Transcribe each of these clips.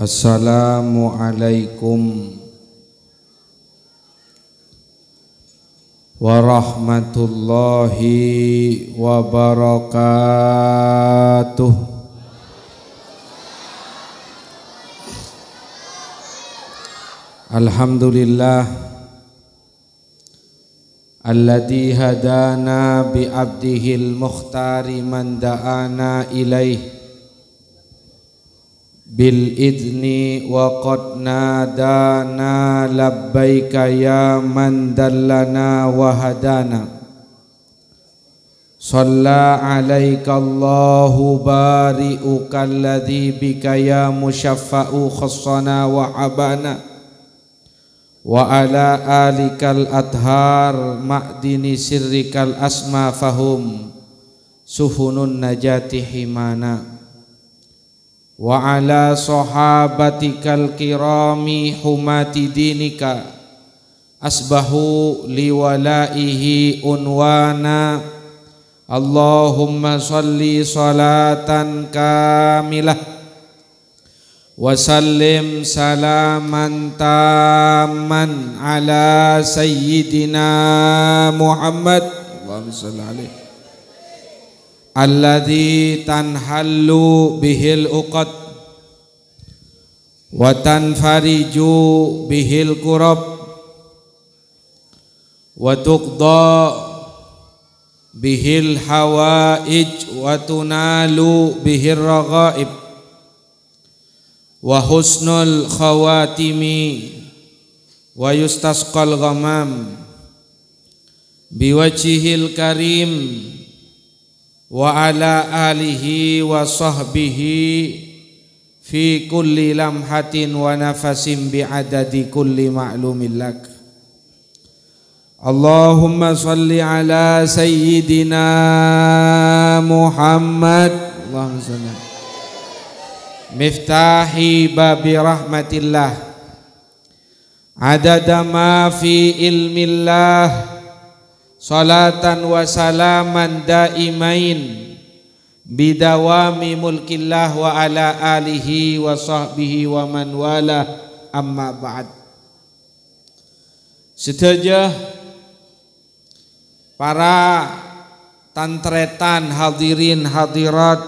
Assalamualaikum warahmatullahi wabarakatuh. Alhamdulillah alladzi hadana bi abdihil mukhtari man da'ana ilaih bil idni wa qad nadana labbaika ya man dallana wa hadana shalla alaika Allahu bari'uka alladhi bika ya musyaffa'u khassana wa habana wa ala alikal athhar ma'dini sirrikal asma fahum sufunun najati himana wa ala sahabatikal kirami humati dinika asbahu liwalaihi unwana Allahumma salli salatan kamilah wa sallim salaman tamman ala sayyidina Muhammad Allahumma salli alaihi alladzi tanhallu bihil uqad wa tanfariju bihil kurab wa tuqda bihil hawaij wa tunalu bihir raghaib wa husnul khawatimi wa yustasqal ghamam biwajhihil karim wa ala alihi wa sahbihi fi kulli lamhatin wa nafasin bi'adadi kulli ma'lumin lak. Allahumma salli ala sayyidina Muhammad Allahumma salli miftahi babi rahmatillah adada ma fi ilmillah salatan wa salaman daimain bidawami mulkillah wa ala alihi wa sahbihi wa man wala amma ba'd. Sedaya para tantretan hadirin hadirat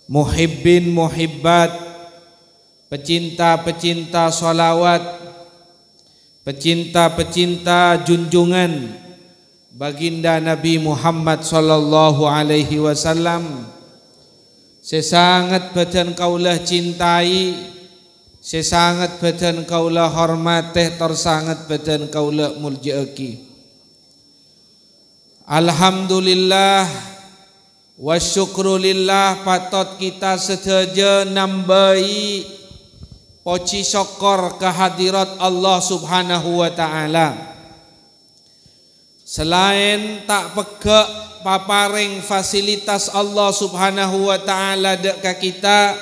muhibbin muhibbat pecinta-pecinta salawat pecinta-pecinta junjungan baginda Nabi Muhammad sallallahu alaihi wasallam, sesangat badan kaulah cintai, sesangat badan kaulah hormateh, tersangat badan kaulah muljaaki. Alhamdulillah wa syukrulillah, patot kita sedaja nambahi poci syukur kehadirat Allah subhanahu wa ta'ala. Selain tak pegak paparing fasilitas Allah subhanahu wa ta'ala deka kita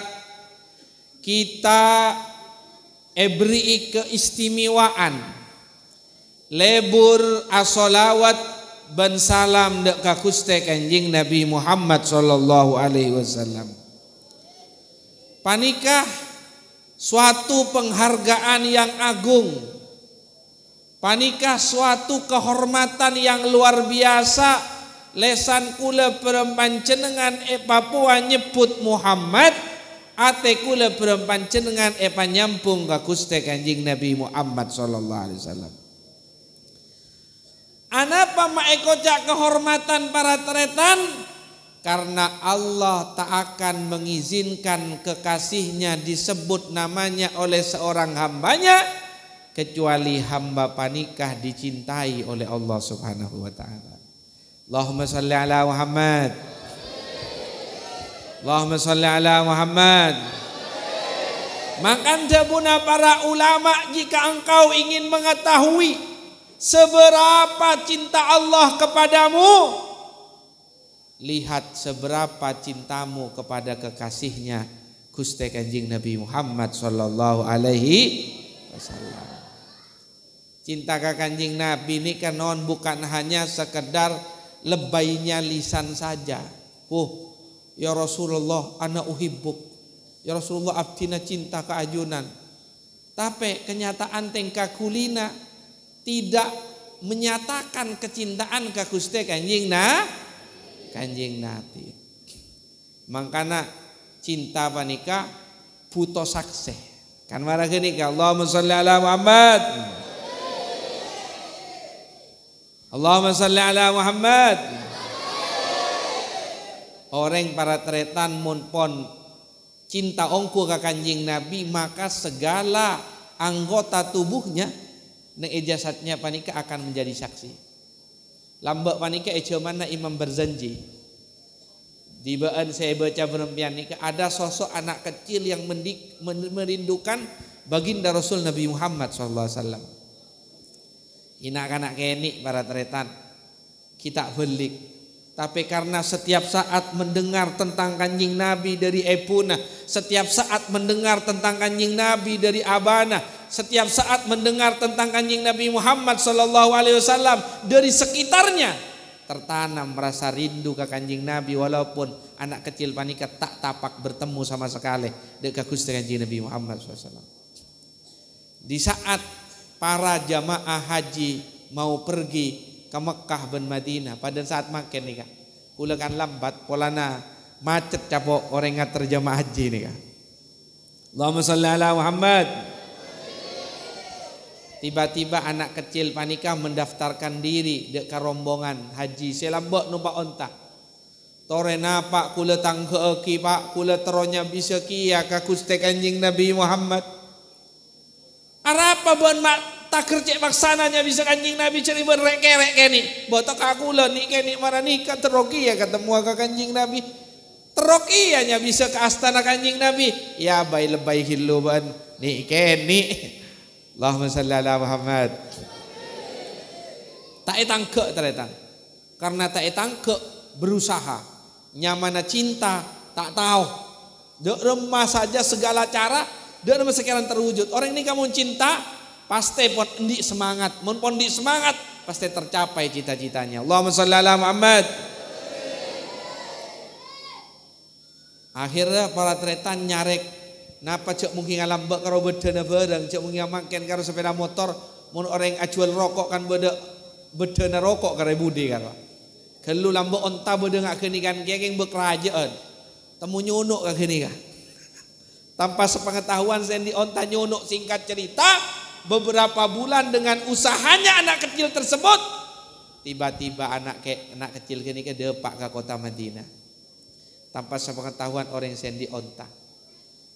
beri keistimewaan lebur asolawat ban salam deka Gusti Kanjeng Nabi Muhammad sallallahu alaihi wasallam. Panikah suatu penghargaan yang agung, panikah suatu kehormatan yang luar biasa. Lesan kula perempancenengan Papua nyebut Muhammad, ate kula perempancenengan panyampung ka Gusti Kanjeng Nabi Muhammad sallallahu alaihi wasallam. Anapa maekocak kehormatan para tretan? Karena Allah tak akan mengizinkan kekasihnya disebut namanya oleh seorang hambanya kecuali hamba panikah dicintai oleh Allah subhanahu wa ta'ala. Allahumma salli ala Muhammad, Allahumma salli ala Muhammad. Maka jabuna para ulama, jika engkau ingin mengetahui seberapa cinta Allah kepadamu, lihat seberapa cintamu kepada kekasihnya Gusti Kanjeng Nabi Muhammad sallallahu alaihi wasallam. Cinta ke Kanjeng Nabi ini kan bukan hanya sekedar lebaynya lisan saja. Ya Rasulullah, ana uhibbuk. Ya Rasulullah abdina cinta ke ajunan. Tapi kenyataan tengka kulina tidak menyatakan kecintaan ke Gusti Kanjeng Nabi. Mangkana cinta panika butuh saksi. Kan marah gini ka Allahumma sholli ala Muhammad. Allahumma sholli ala Muhammad. Orang para tretan mun pon cinta ongku ke Kanjeng Nabi, maka segala anggota tubuhnya nang ijazatnya panika akan menjadi saksi. Lambak panika mana imam berjanji. Di baan saya baca berempian nika ada sosok anak kecil yang merindukan baginda Rasul Nabi Muhammad SAW. Inak anak keni para tretan kita belik. Tapi karena setiap saat mendengar tentang Kanjeng Nabi dari Epuna, setiap saat mendengar tentang Kanjeng Nabi dari Abana, setiap saat mendengar tentang Kanjeng Nabi Muhammad SAW dari sekitarnya, tertanam rasa rindu ke Kanjeng Nabi, walaupun anak kecil panika tak tapak bertemu sama sekali dekat Gusti Kanjeng Nabi Muhammad SAW. Di saat para jamaah haji mau pergi ke Mekah dan Madinah, pada saat makan nih kak, kulakan lambat, polana macet capok orang ngater jamaah haji nih kak. Allahumma sholli ala Muhammad. Tiba-tiba anak kecil panika mendaftarkan diri ke rombongan haji. Selambok numpak onta. Tore napa kula tangke ki pak, kula teronya bisa kia ka Gusti Kanjeng Nabi Muhammad. Arapa bon mak tak kerja maksananya bisa Kanjeng Nabi cari berrek-rek keni. Botok aku lah nih keni mana nikah teroki ya ketemu ke Kanjeng Nabi. Teroki nya bisa ke astana Kanjeng Nabi. Ya bayi lebay hilu ban nih keni. Allahumma sholli ala Muhammad. Tak etangke teretang. Karena tak etangke berusaha. Nyamana cinta tak tahu. Dek remah saja segala cara. Dek remah sekarang terwujud. Orang ini kamu cinta, pasti pon di semangat. Mun pon di semangat, pasti tercapai cita-citanya. Allahumma sholli ala Muhammad. Akhirnya para tretan nyarek. Napa cek mungkin ngalambak karo bedana barang, cek mungkin makan karo sepeda motor, mun orang ajual rokok kan bedana rokok karo budi karo. Kalau lambak onta beda ngak keni kan geng bekerajaan. Temu nyunuk ka keni kan. Tanpa sepengetahuan saya di onta nyunuk, singkat cerita, beberapa bulan dengan usahanya anak kecil tersebut, tiba-tiba anak kecil kini ke depak ke kota Madinah. Tanpa sepengetahuan orang sendi onta.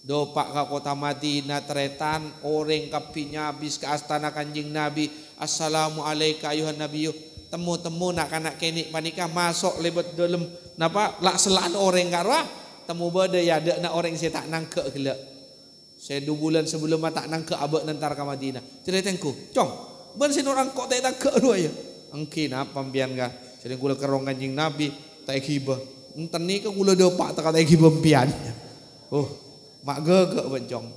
Dopak ke kota Madinah teretan orang kapinya habis ke astana Kanjeng Nabi. Assalamualaikum ayuhan nabiyyu. Temu-temu nak kini panika masuk lebet dalam napa lak selaan orang karwa. Temu bade ya ada nak orang saya tak nangke gila. Saya 2 bulan sebelum tak nangke abek nantar ke Madinah. Ceritengku, cong, ben sin orang kok tak ke dua ya. Engki napa mbian ga. Jadi kula kerong Kanjeng Nabi tak gibah. Enten ni ke kula dopak tak tak gibah mbian. Oh, mak gegek bencong.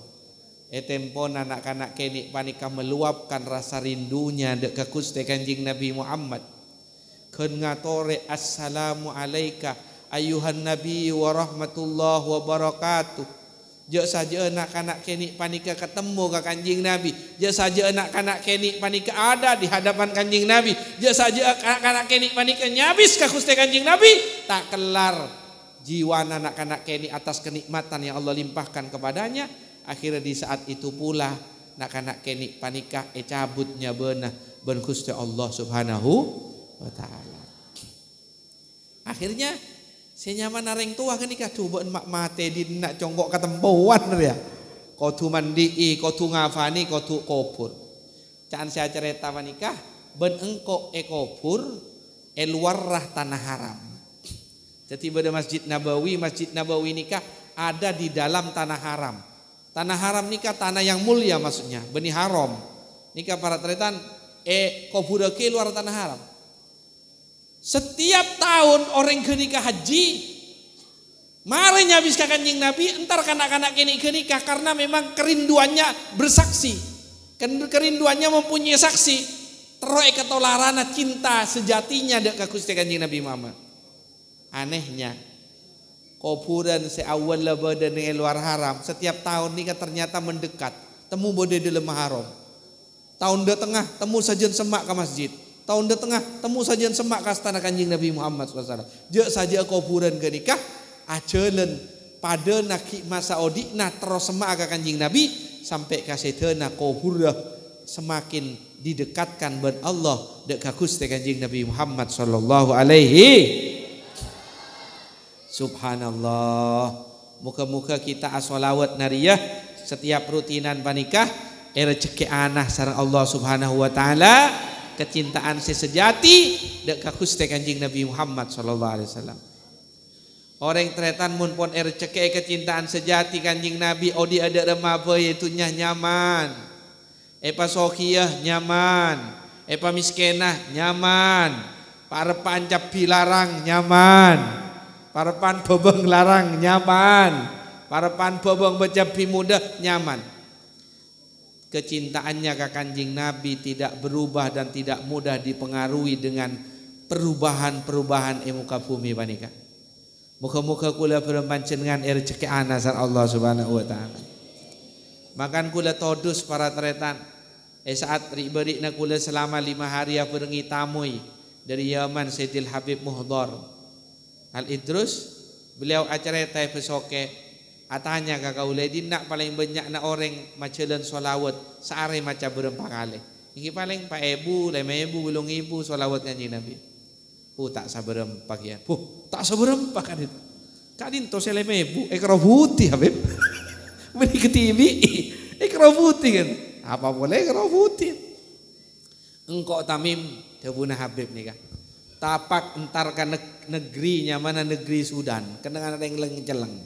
Tempo anak-anak kini panika meluapkan rasa rindunya dek ke Gusti Kanjeng Nabi Muhammad. Keun ngatore assalamu alayka ayuhan nabi wa rahmatullah wa barakatuh. Jek saja anak-anak kini panika ketemu ke Kanjeng Nabi. Jek saja anak-anak kini panika ada di hadapan Kanjeng Nabi. Jek saja anak-anak kini panika nyabis ke Gusti Kanjeng Nabi. Tak kelar jiwa anak-anak kini atas kenikmatan yang Allah limpahkan kepadanya. Akhirnya di saat itu pula anak-anak kini panika cabutnya benah ben Gusti Allah Subhanahu wa taala. Akhirnya senyaman nareng tua kan nikah coba mak mate di nak congkok ketempuan ya. Kau tu mandi, kau tu ngafani, kau tu kopur. Can saya cerita menikah ben engkau kopur luar tanah haram. Jadi pada Masjid Nabawi nikah ada di dalam tanah haram. Tanah haram nikah tanah yang mulia maksudnya, beni haram. Nikah para tretan kopur ke luar tanah haram. Setiap tahun orang ke nikah haji, mari nyabis ke Kanjeng Nabi, entar kanak-kanak ini ke nikah karena memang kerinduannya bersaksi, kerinduannya mempunyai saksi, teroy ketolarana cinta sejatinya dek ke Gusti Kanjeng Nabi Muhammad. Anehnya, kuburan seawal berada di luar haram. Setiap tahun ni kan ternyata mendekat. Temu berada di dalam haram. Tahun de tengah temu sajian semak ke masjid. Tahun de tengah temu sajian semak ke astana Kanjeng Nabi Muhammad SAW. Je saja kuburan ke nikah. Acelen pada nak masa odik nah terus semak ke Kanjeng Nabi sampai kasetena kuburah semakin didekatkan ben Allah dek Gusti Kanjeng Nabi Muhammad sallallahu alaihi. Subhanallah. Muka-muka kita asolawat nariyah setiap rutinan panikah rezeki anah sareng Allah Subhanahu wa taala, kecintaan sesejati dek Gusti Kanjeng Nabi Muhammad sallallahu alaihi wasallam. Orang tretan mun pon rezeki kecintaan sejati Kanjeng Nabi odi ada remabe itu nyaman. Epa sokiyah nyaman, epa miskenah nyaman, parepan capi larang nyaman, parepan bobong larang nyaman, parepan bobong becapi muda nyaman. Kecintaannya ke Kanjeng Nabi tidak berubah dan tidak mudah dipengaruhi dengan perubahan-perubahan muka bumi panika. Muka-muka kula berpancengan rezeki anasar Allah Subhanahu wa taala. Makan kula todus para tretan. Saat beri nak kula selama 5 hari apa dengi tamui dari Yaman Sayyidil Habib Muhdar Al Idrus, beliau acara tai pesoke atanya kakak uledin nak paling banyak nak orang macelan solawat sehari macam berempat kali. Ini paling pak ibu, lima ibu, belum ibu solawat Kanjeng Nabi. Tak saberempat ya. Tak saberempat kan itu. Kadin to selema ibu ekrobuti Habib. Beri ke TV ekrobuti kan. Apa boleh kerobutin. Engkau tamim tebuna Habib nih kan. Tapak entar ke negerinya mana negeri Sudan. Kenangan ada yang leng-celeng.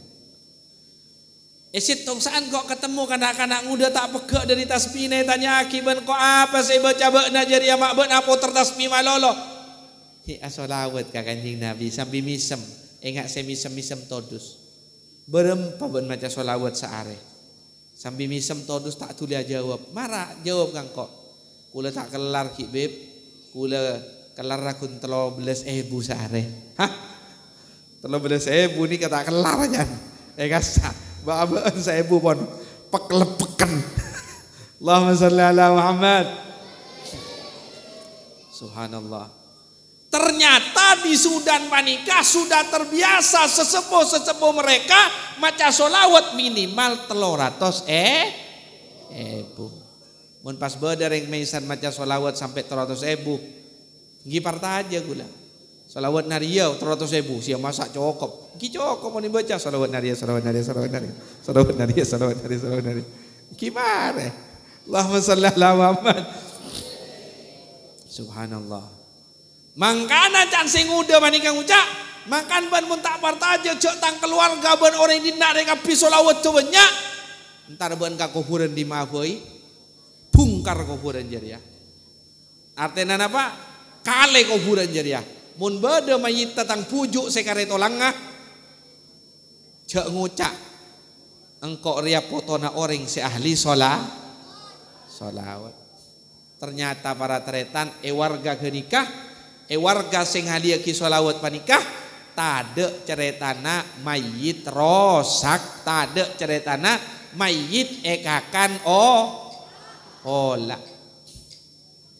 Esit tongsaan kok ketemu kanak-kanak muda tak pegak dari tasbih tanya akiban kok apa saya baca najariya mak ben apa tertasbih malolo. Hi asolawat ka Kanjeng Nabi sambil misem. Enggak saya misem-misem todus. Berempa ben maca solawat seare. Sambil misem todus tak tulia jawab. Marah jawab kang kok. Kula tak kelar ki beb. Kula kelar rakun 13.000 sehari. Hah? 13.000 ni kata kelar aja. Kasa. Baan 1.000 pon peklepekan. Allahumma shalli ala Muhammad. Subhanallah. Ternyata di Sudan panikah sudah terbiasa sesepuh-sesepuh mereka maca solawat minimal 300 ebu. Mun pas badar yang meisan maca solawat sampai 300 ebu. Giparta aja gula. Solawat naria 300 ebu. Siapa masak cokop. Ki cokop mau dibaca solawat naria, solawat naria, solawat naria, solawat naria, solawat naria, solawat naria. Gimana? Allahumma shalli ala Muhammad. Subhanallah. Mangkana can sing udah manikang ucak makan ban mun tak partaje cek tang keluarga ban orang dina reka pisolawat cobanya entar ban ka kuburan di maafoi bungkar kuburan jariah artinya apa kale kuburan jariah mun bade mayit tang pujuk sekare tolangah cek ngucak engkau ria potona orang si ahli solawat. Ternyata para teretan warga genikah warga sing halia ki solawat panikah tade ceretana mayit rosak, tade ceretana mayit ekakan olah.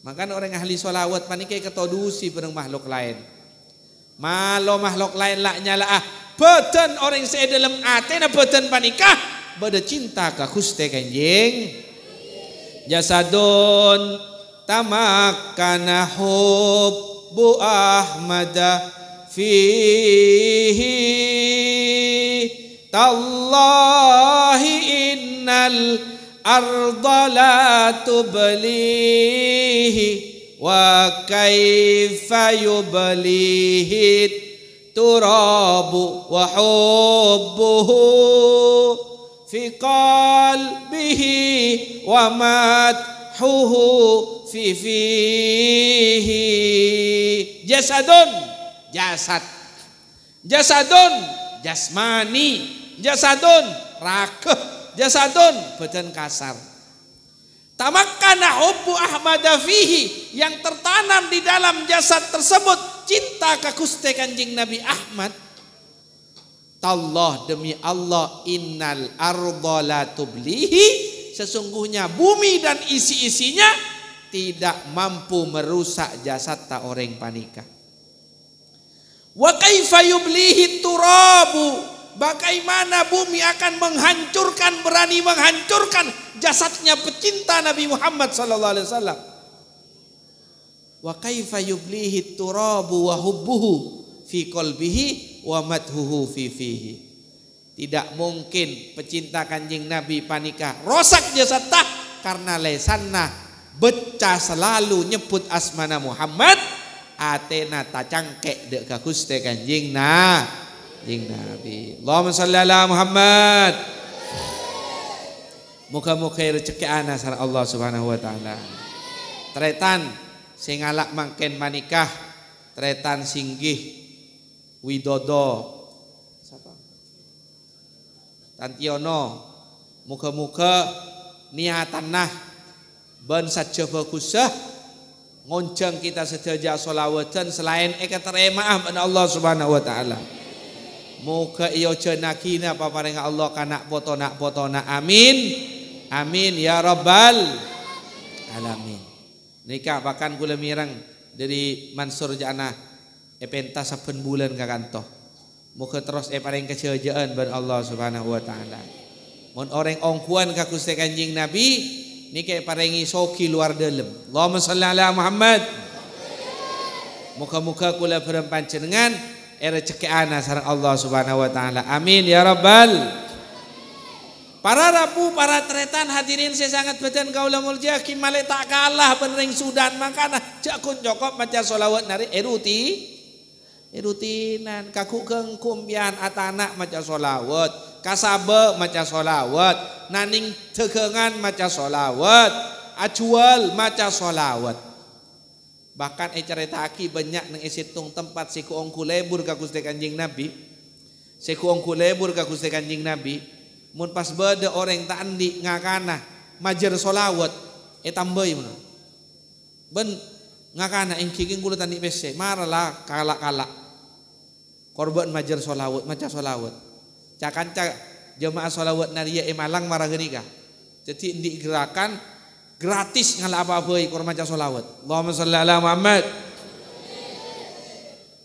Makanya orang ahli solawat panikah ketodusi bareng makhluk lain. Malo makhluk lain lah nyala beten orang saya dalam atena beten panikah bade cinta ka Gusti Kanjeng. Jasadun tamakkana Bu Ahmada fihi tallahi innal arda la tublihi wa kaifa yublihi turabu wa hubbuhu fi qalbihi wa madhuhu fi fihi jasadun jasad, jasadun jasmani, jasadun rakeh, jasadun badan kasar. Tamakkana hubbu Ahmada fihi, yang tertanam di dalam jasad tersebut cinta ke Gusti Kanjeng Nabi Ahmad. tallah demi Allah innal arda la tublihi, sesungguhnya bumi dan isi-isinya tidak mampu merusak jasad ta orang panika. Wa kaifa yublihi turabu, bagaimana bumi akan menghancurkan, berani menghancurkan jasadnya pecinta Nabi Muhammad sallallahu alaihi wasallam. Wa kaifa yublihi turabu wa hubbuhu fi qalbihi wa madhuhu fi fihi. Tidak mungkin pecinta kanjeng Nabi panika rosak jasad tah karena lesanna becah selalu nyebut asmana Muhammad, atena tacangkek dek ka Gusti kanjeng Nabi. Allahumma shalli ala Muhammad. Muga-muga rezeki ana sareng Allah Subhanahu wa taala. Tretan sing ngalak mangken manikah, tretan singgih Widodo siapa? Tantiono, muga-muga niatanah ben sajaba kusah ngonceng kita sedaya sholawatan selain terima ben Allah Subhanahu wa taala. Muga iyo jenakina paparing Allah kanak potona amin. Amin ya rabbal alamin. Nikah bahkan kula mirang dari Mansur Jana pentas saben bulan ka kantoh. Muga terus paring kesejahteraan bar Allah Subhanahu wa taala. Mun orang ongkuan ka Gusti Kanjeng Nabi niki paringi soki luar dalem. Allahumma shalli ala Muhammad. Muga-muga kula bareng panjenengan rezeki ana sareng Allah Subhanahu wa taala. Amin ya rabbal. Para rabu, para tretan hadirin saya sangat beten kaula mulja ki male tak kalah benring Sudan makana jakun jokop maca sholawat nari rutinan kaku keung kumpian atana maca sholawat, kasabe maca sholawat, naning tegengan maca sholawat, acual maca sholawat. Bahkan caritaki banyak nang isitung tempat siku ongku lebur ka Gusti Kanjeng Nabi. Siku ongku lebur ka Gusti Kanjeng Nabi. Mun pas beda orang tak andi ngakana majer sholawat tambai mun. Ben ngakana engking kula tandi pese maralah kalak-kalak. Korban majer sholawat, maca sholawat. Cakanca jemaah sholawat naria Malang marah geunika. Jadi di gerakan gratis ngala apa-apa kor maca sholawat. Allahumma shalli ala Muhammad.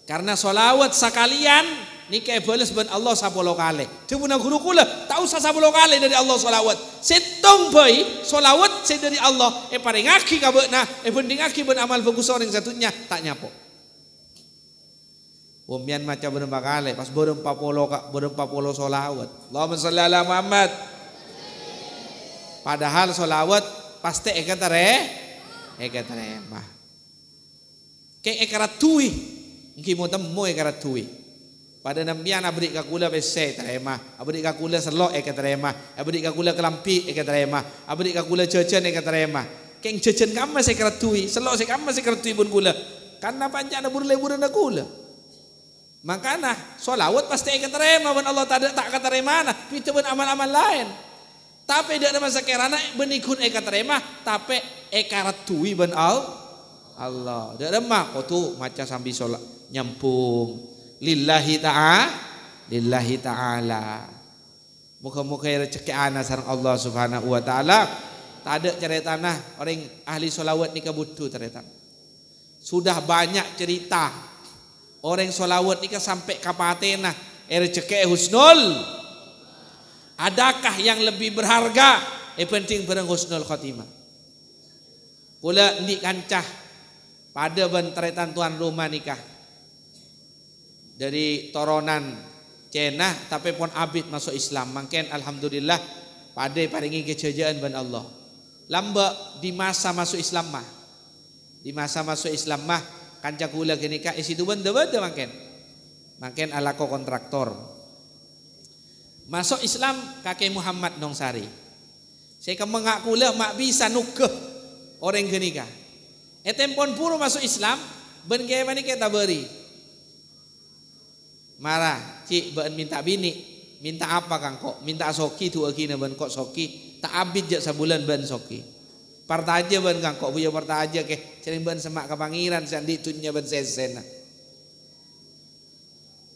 Karena sholawat sekalian niki bales ben Allah 10 kali. Cuma guru kula tak usah 10 kali dari Allah sholawat. Setong bae sholawat se dari Allah paringaki ka beuna bendingaki ben amal bagus orang satunya tak nyapo. Wamian maca berapa kali pas berapa puluh sholawat. Allahumma sholli ala Muhammad. Padahal sholawat pasti terima. Kayak ekarat tui, mungkin mau temu ekarat tui. Pada nambian abdi kakula bese terima, abdi kakula selok terima, abdi kakula kelampi terima, abdi kakula cecen terima. Keng cecen kamu masih ekarat tui, selok sih kamu masih ekarat tui pun kula. Karena pancana burle-burle kula. Makanya sholawat pasti terima ben Allah tak keterima nah itu ben amal-amal lain. Tapi tidak ada masa kerana benikun terima tapi ekaratui ben Allah. Tidak ada mak tu maca sambil sholat nyampung lillahi ta'ala. Muka-muka rezeki ana sareng Allah Subhanahu wa taala. Tak ada cerita nah orang ahli sholawat ni kebutuh cerita. Sudah banyak cerita orang sholawat ni sampai kapatena rezeki husnul. Adakah yang lebih berharga? Penting bareng husnul khotimah. Kula ndi kancah pada bentretan tuan rumah nikah dari toronan Cina tapi pun abid masuk Islam. Mungkin alhamdulillah pada paringi kejayaan ban Allah. Lamba di masa masuk Islam mah. Di masa masuk Islam mah kanca kula kenika isitu benda-benda makin alako kontraktor. Masuk Islam kakek Muhammad Nongsari. Saya kemengak kula mak bisa nukeh orang kenika. Tempon puru masuk Islam ben gawe manika ta beri. Marah, cik ben minta bini. Minta apa kang kok? Minta soki tu akina ben kok soki. Tak abid je sebulan ben soki. Partaja ben kang kok buya partaja ke sering ben semak ke pangeran sandi tunya ben sesen.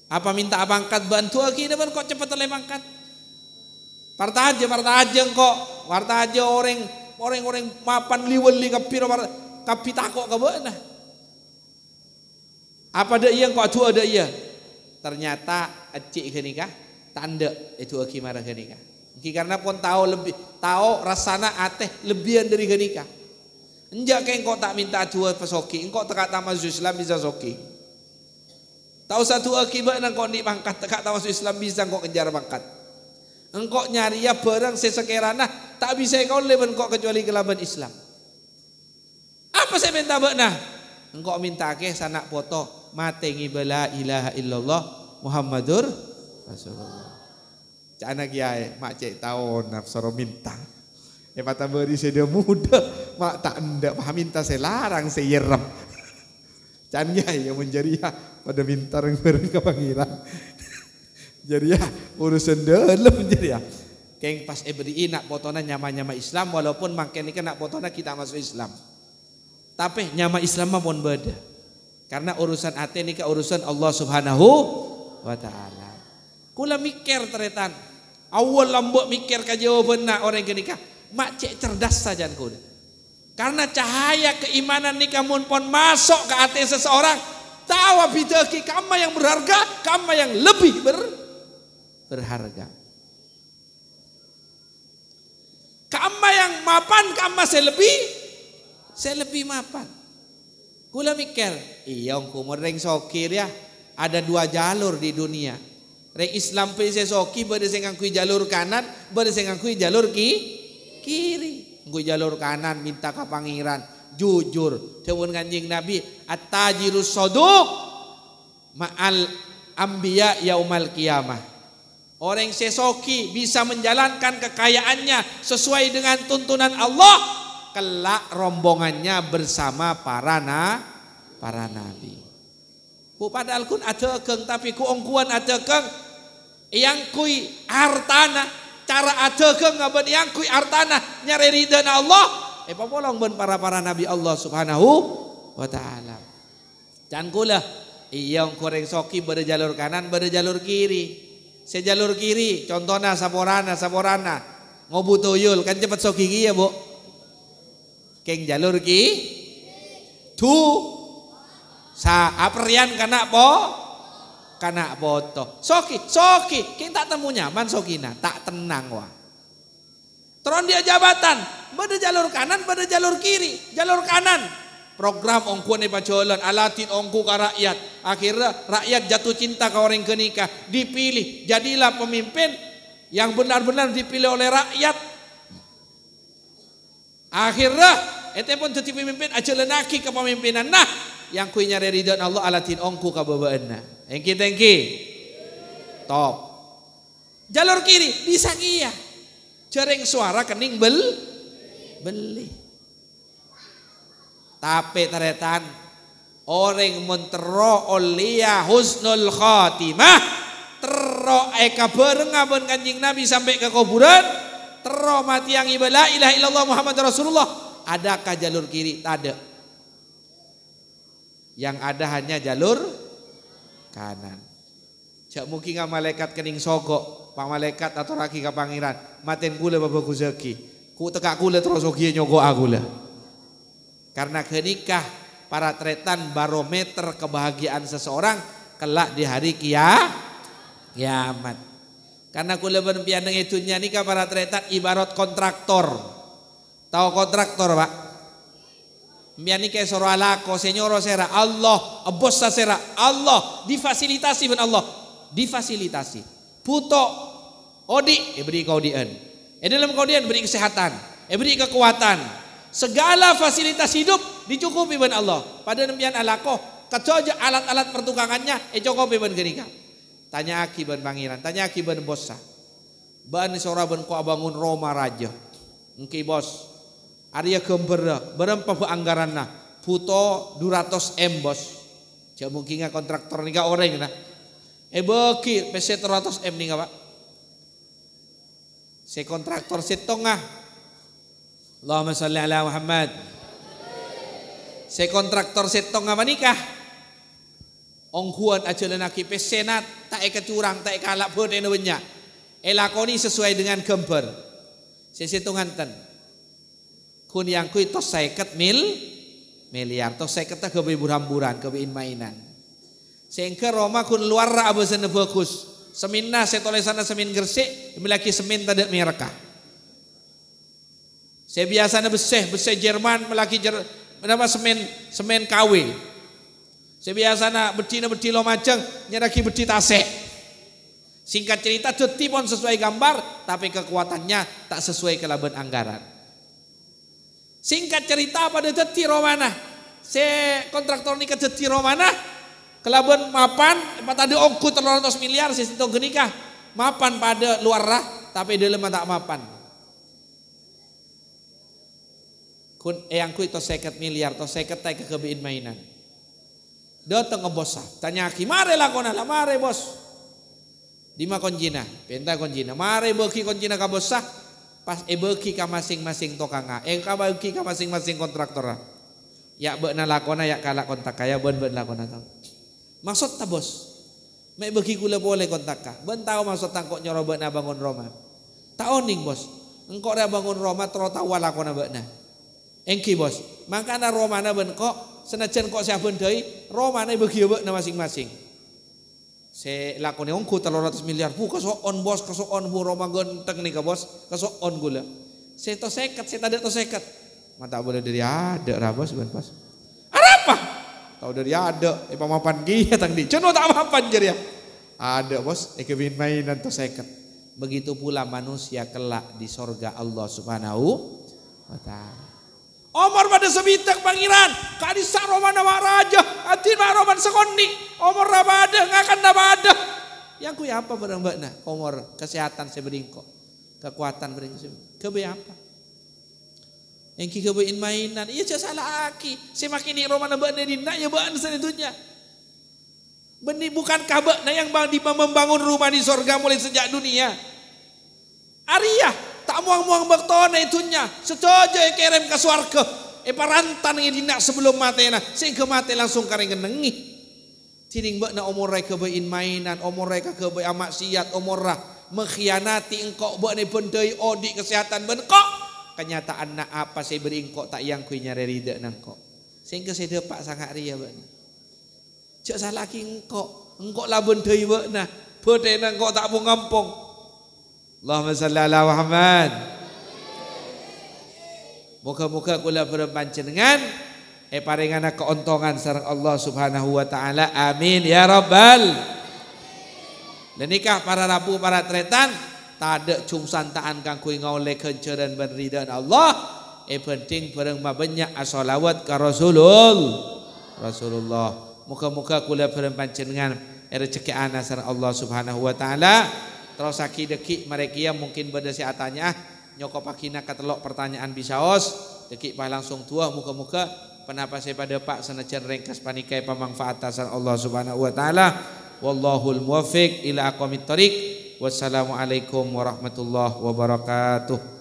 Apa minta abangkat bantu lagi depan kok cepat oleh mangkat. Parta aja kok. Warta aja orang mapan liwali kapiro kapita kok kabena. Apa ada iya kok tua ada iya. Ternyata acik ke nikah tanda itu aki marah ke nikah. Karena pun tahu rasana ateh lebihan dari ke nikah. Enjak ke engkau tak minta tua pesoki, engkau tak kata masuk Islam bisa soki. Tahu satu akibat engkau ni bangkat tak kata masuk Islam bisa engkau kejar bangkat. Engkau nyari ya barang sesekerana tak bisa kau leban engkau kecuali kelaban Islam. Apa saya minta bakna? Engkau minta ke sanak foto mate ngibala ilaha illallah Muhammadur Rasulullah. Cana kiai mak cek tahu nafsaro minta. Mata beri saya muda mak tak ndak paham minta saya larang saya yerem. Can kiai yang menjadi ya pada minta yang bareng ke pangeran. Jadi ya urusan dalam jadi ya. Keng pas beri nak potona nyama Islam walaupun makin ini nak potona kita masuk Islam. Tapi nyama Islam mah pun beda. Karena urusan hati ini ke urusan Allah Subhanahu wa taala. Kula mikir teretan. Awal lambok mikir ka jawaban nak orang ke nikah. Mak cek cerdas saja kula. Karena cahaya keimanan nikah mun pon masuk ke hati seseorang, tahu bidaki kama yang berharga, kama yang lebih berharga. Kama yang mapan, kama saya lebih mapan. Kula mikir, iya engko mereng sokir ya, ada 2 jalur di dunia. Reng Islam pe soki bade sing ngangkui jalur kanan, bade sing ngangkui jalur kiri. Ngangkui jalur kanan minta ka pangeran, jujur. Dawuh Kanjeng Nabi, at-tajirus saduq ma'al anbiya yaumal qiyamah. Orang sesoki bisa menjalankan kekayaannya sesuai dengan tuntunan Allah, kelak rombongannya bersama para nabi. Bu padahal kun ada keng tapi ku ongkuan ada keng yang kui hartana cara ada keng ngaben yang kui hartana nyari ridana Allah popolong ben para nabi Allah Subhanahu wa taala. Can kula iya koreng soki bade jalur kanan bade jalur kiri. Sejalur kiri contohnya saporana ngobutuyul kan cepet soki ya bu. Keng jalur tu sa aprian kana foto. Soki, keng tak temu nyaman sokina, tak tenang wah. Teron dia jabatan, bade jalur kanan, bade jalur kiri. Jalur kanan, program ongkuan ne pacolan, alatin ongku ka rakyat. Akhirnya rakyat jatuh cinta ke orang kenikah, dipilih, jadilah pemimpin yang benar-benar dipilih oleh rakyat. Akhirnya ete pun jadi pemimpin aja lenaki kepemimpinan. Nah, yang kuinya ridho Allah alatin ongku ka babaenna. Engki. Top. Jalur kiri bisa iya. Cereng suara kening beli. Tapi teretan orang mentero olia husnul khatimah tero eka bareng ngaben Kanjeng Nabi sampai ke kuburan tero mati yang ibadah la ilaha illallah Muhammad Rasulullah. Adakah jalur kiri? Tak ada. Yang ada hanya jalur kanan. Cak mungkin nggak malaikat kening sogok, pak malaikat atau raki ke pangeran, maten gula bapak kuzaki, ku tekak gula terus ogi nyogok agula. Karena kenikah para tretan barometer kebahagiaan seseorang kelak di hari kiamat. Karena kula berpiandang itunya nikah para tretan ibarat kontraktor. Tahu kontraktor pak? Miani kayak soro alako senyoro sera Allah, bos sera Allah, difasilitasi ben Allah, difasilitasi. Puto odi, beri kaudian. Dalam kaudian beri kesehatan, beri kekuatan. Segala fasilitas hidup dicukupi ben Allah. Pada nempian alako, kecoja alat-alat pertukangannya, cukupi ben gerika. Tanya aki ben pangeran, tanya aki ben bossa. Ban sora ben ko abangun Roma raja. Engki bos. Arya gembera, berapa anggaran nah, puto 200 M bos. Jauh mungkin kontraktor nih orang nah. Beki PC 300 M nih pak. Si kontraktor setengah. Allahumma sholli ala Muhammad. Si kontraktor setengah menikah. Ongkuan aja lenaki pesenat tak kecurang tak kalak boten banyak. Lakoni sesuai dengan gambar. Sesitung nganten. Kun yang kui tos 50 miliar tos 50 kebe buram-buran kebe mainan. Sehingga Roma kun luar ra abesan bagus. Seminna setolesana semin Gresik, milaki semin tade mereka. Saya biasanya beseh Jerman melaki menapa semen KW. Saya biasanya betina lo maceng nyeraki beti tasek. Singkat cerita detik pun sesuai gambar, tapi kekuatannya tak sesuai kelaban anggaran. Singkat cerita pada detik romana, saya kontraktor nikah detik romana, kelaban mapan, pada ada ongku 300 miliar, saya situ genikah, mapan pada luar rah, tapi dalam tak mapan. Kun yang ku itu 50 miliar, atau 50 tak kekebiin mainan. Datang ke bos, tanya aki, mare lah kona lah, mare bos. Dima konjina, penta konjina, mare beki konjina ka bos pas beki ka masing-masing tokanga, ka beki ka masing-masing kontraktor. Ya beuna lakona ya kala kontak kaya ben lakona tau. Maksud ta bos? Mek beki kula boleh kontak ka. Ben tahu maksud tangkok nyoro beuna bangun Roma. Taoning bos. Engkau dah bangun Roma terus tahu lakona beuna. Engki bos. Makana Romana ben kok senajan kok saben deui Romana beki beuna masing-masing. Saya lakoni ongku 300 miliar. Bu kasoon bos, kasoon bu Roma genteng nih ka bos, kasoon gula. Saya to 50, saya tadi to 50. Mata boleh dari ada rabos ben pas. Apa? Tahu dari ada, pamapan dia tang di. Cono tak mapan jer ya. Ada bos, kebin mainan to 50. Begitu pula manusia kelak di sorga Allah Subhanahu wa taala. Omor pada sebitak pangeran, kadisa Romana raja, atin Roman sekoni, omor rabada ngakan rabada. Yang ku apa barang mbakna? Omor kesehatan saya beringko, kekuatan beringko. Kebe apa? Yang ki kebein mainan, iya salah aki. Semakin ni Romana mbakna dina ya mbakna sedunia. Benih bukan kabakna yang membangun rumah di sorga mulai sejak dunia. Ariyah. Tak muang-muang bektona itunya. Setuju kirim ke swarga. Parantan ngidina sebelum mati na. Sehingga mati langsung kareng genengi. Tiring bakna omor reka bein mainan. Omor reka kebein maksiat. Omor rah mengkhianati engkau bakna bendai odi kesehatan benkok. Kenyataan na apa saya beri engkau tak yang kuinya rerida nangkok. Sehingga saya dapat sangat ria bakna. Cak salah ki engkau. Engkau lah bendai bakna. Berdai engkau tak pun ngampung. Allahumma salli ala Muhammad. Muka-muka kula berpanjenengan paringana keuntungan sareng Allah Subhanahu wa taala. Amin ya rabbal. Dan nikah para rabu para tretan tak ada cungsan taan kang kuwi ngaule kenceran berridaan Allah. Penting bareng banyak as-shalawat ka Rasulullah. Muka-muka kula berpanjenengan rezeki ana sareng Allah Subhanahu wa taala. Terus aki-deki mereka mungkin berdasar tanya nyokop akina katelok pertanyaan bisaos deki pa langsung tua muka-muka penapa saya pada pak senajan ringkas panikai pemanfaatan Allah Subhanahu wa taala wallahul muwaffiq ila aqwamit thoriq wassalamualaikum warahmatullahi wabarakatuh.